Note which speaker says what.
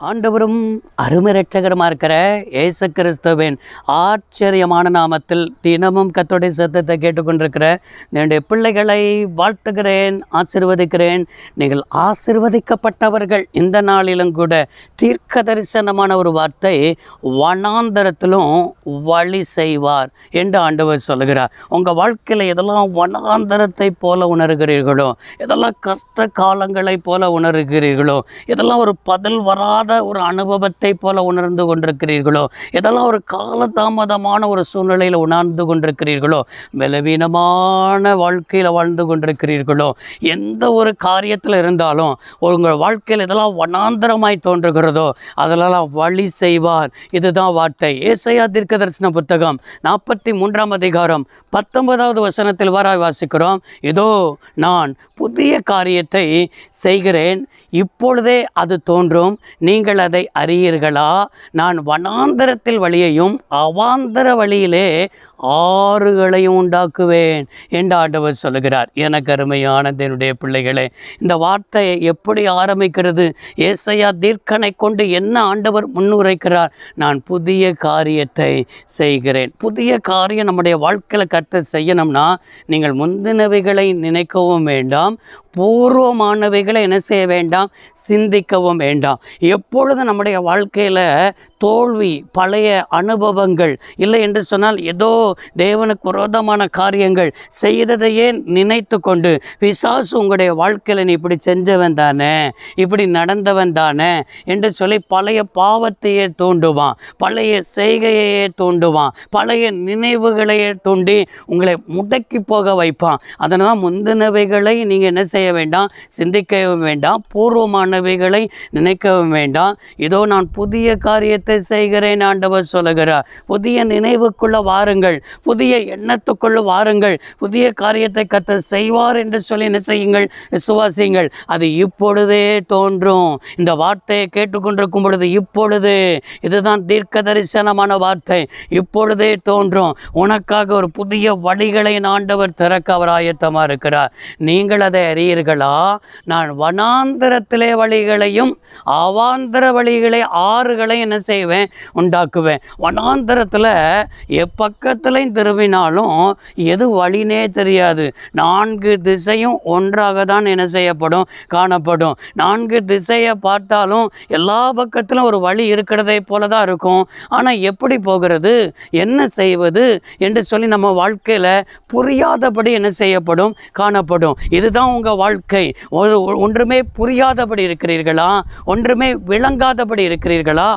Speaker 1: ஆண்டவரும் அருமை இரட்சகருமா இருக்கிற இயேசு கிறிஸ்துவின் ஆச்சரியமான நாமத்தில் தினமும் கர்த்தருடைய சத்தத்தை கேட்டுக்கொண்டிருக்கிற என்னுடைய பிள்ளைகளை வாழ்த்துகிறேன், ஆசீர்வதிக்கிறேன். நீங்கள் ஆசீர்வதிக்கப்பட்டவர்கள். இந்த நாளிலும் கூட தீர்க்க தரிசனமான ஒரு வார்த்தை, வனாந்தரத்திலும் வழி செய்வார் என்று ஆண்டவர் சொல்லுகிறார். உங்கள் வாழ்க்கையில் எதெல்லாம் வனாந்தரத்தை போல உணர்கிறீர்களோ, எதெல்லாம் கஷ்ட காலங்களை போல உணர்கிறீர்களோ, எதெல்லாம் ஒரு பதில் வராத ஒரு அனுபவத்தை போல உணர்ந்து கொண்டிருக்கிறீர்களோ, இதெல்லாம் ஒரு காலதாமதமான ஒரு சூழ்நிலையில் உணர்ந்து கொண்டிருக்கிறீர்களோ, பலவீனமான வாழ்க்கையில் வாழ்ந்து கொண்டிருக்கிறீர்களோ, எந்த ஒரு காரியத்தில் இருந்தாலும் உங்கள் வாழ்க்கையில் இதெல்லாம் வனாந்தரமாய் தோன்றுகிறதோ அதெல்லாம் வழி செய்வார். இதுதான் வார்த்தை. ஏசாயா தீர்க்கதரிசன புத்தகம் 43ஆம் அதிகாரம் 19வது வசனத்தில் வாராய் வாசிக்கிறோம். இதோ நான் புதிய காரியத்தை செய்கிறேன், இப்பொழுதே அது தோன்றும், நீங்கள் அதை அறியீர்களா? நான் வனாந்தரத்தில் வழியையும் அவாந்தர வழியிலே ஆறுகளையும் உண்டாக்குவேன் என்று ஆண்டவர் சொல்லுகிறார். எனக்கு அருமையான என்னுடைய பிள்ளைகளே, இந்த வார்த்தை எப்படி ஆரம்பிக்கிறது? ஏசாயா தீர்க்கனை கொண்டு என்ன ஆண்டவர் முன்னுரைக்கிறார்? நான் புதிய காரியத்தை செய்கிறேன். புதிய காரியம் நம்முடைய வாழ்க்கையில் கர்த்தர் செய்யணும்னா நீங்கள் முந்தினவைகளை நினைக்கவும் வேண்டாம், பூர்வமானவைகளை என்ன செய்ய வேண்டாம், சிந்திக்கவும் வேண்டாம். எப்பொழுது நம்முடைய வாழ்க்கையில் தோல்வி, பழைய அனுபவங்கள் இல்லை என்று சொன்னால் ஏதோ தேவனுக்கு விரோதமான காரியங்கள் செய்ததையே நினைத்து கொண்டு பிசாசு உங்களுடைய வாழ்க்கையில் நீ இப்படி செஞ்சவன் தானே, இப்படி நடந்தவன் தானே என்று சொல்லி பழைய பாவத்தையே தூண்டுவான், பழைய செய்கையையே தூண்டுவான், பழைய நினைவுகளையே தூண்டி உங்களை முடக்கி போக வைப்பான். அதனால் முந்தினவைகளை நீங்கள் என்ன செய்ய வேண்டாம், சிந்திக்கவும் வேண்டாம், பூர்வமானவைகளை நினைக்கவும் வேண்டாம். இதோ நான் புதிய காரியத்தை செய்கிறேன் ஆண்டவர் சொல்லுகிறார். புதிய நினைவுக்குள்ள வாருங்கள், புதிய எண்ணத்துக்குள்ள வாருங்கள். புதிய காரியத்தை கர்த்தர் செய்வார் என்று சொல்லி என்ன செய்யுங்கள், விசுவாசியுங்கள். அது இப்பொழுதே தோன்றும். இந்த வார்த்தையை கேட்டுக்கொண்டிருக்கும் பொழுது இப்பொழுது, இதுதான் தீர்க்க தரிசனமான வார்த்தை, இப்பொழுதே தோன்றும். உனக்காக ஒரு புதிய வழிகளை ஆண்டவர் திறக்க அவர் ஆயத்தமாக இருக்கிறார். நீங்கள் அதை அறியீர்களா? நான் வனாந்தரத்திலே வழிகளையும் அவாந்தர வழிகளை ஆறுகளையும் என்ன செய்வேன், உண்டாக்குவேன். வனாந்தரத்தில் எப்பக்கத்திலையும் திரும்பினாலும் எது வழினே தெரியாது. 4 திசையும் ஒன்றாக தான் என்ன செய்யப்படும், காணப்படும். 4 திசையை பார்த்தாலும் எல்லா பக்கத்திலும் ஒரு வழி இருக்கிறதை போல தான் இருக்கும். ஆனால் எப்படி போகிறது, என்ன செய்வது என்று சொல்லி நம்ம வாழ்க்கையில் புரியாதபடி என்ன செய்யப்படும், காணப்படும். இதுதான் உங்கள் வாழ்க்கை. ஒன்றுமே புரியாதபடி இருக்கிறீர்களா? ஒன்றுமே விளங்காதபடி இருக்கிறீர்களா?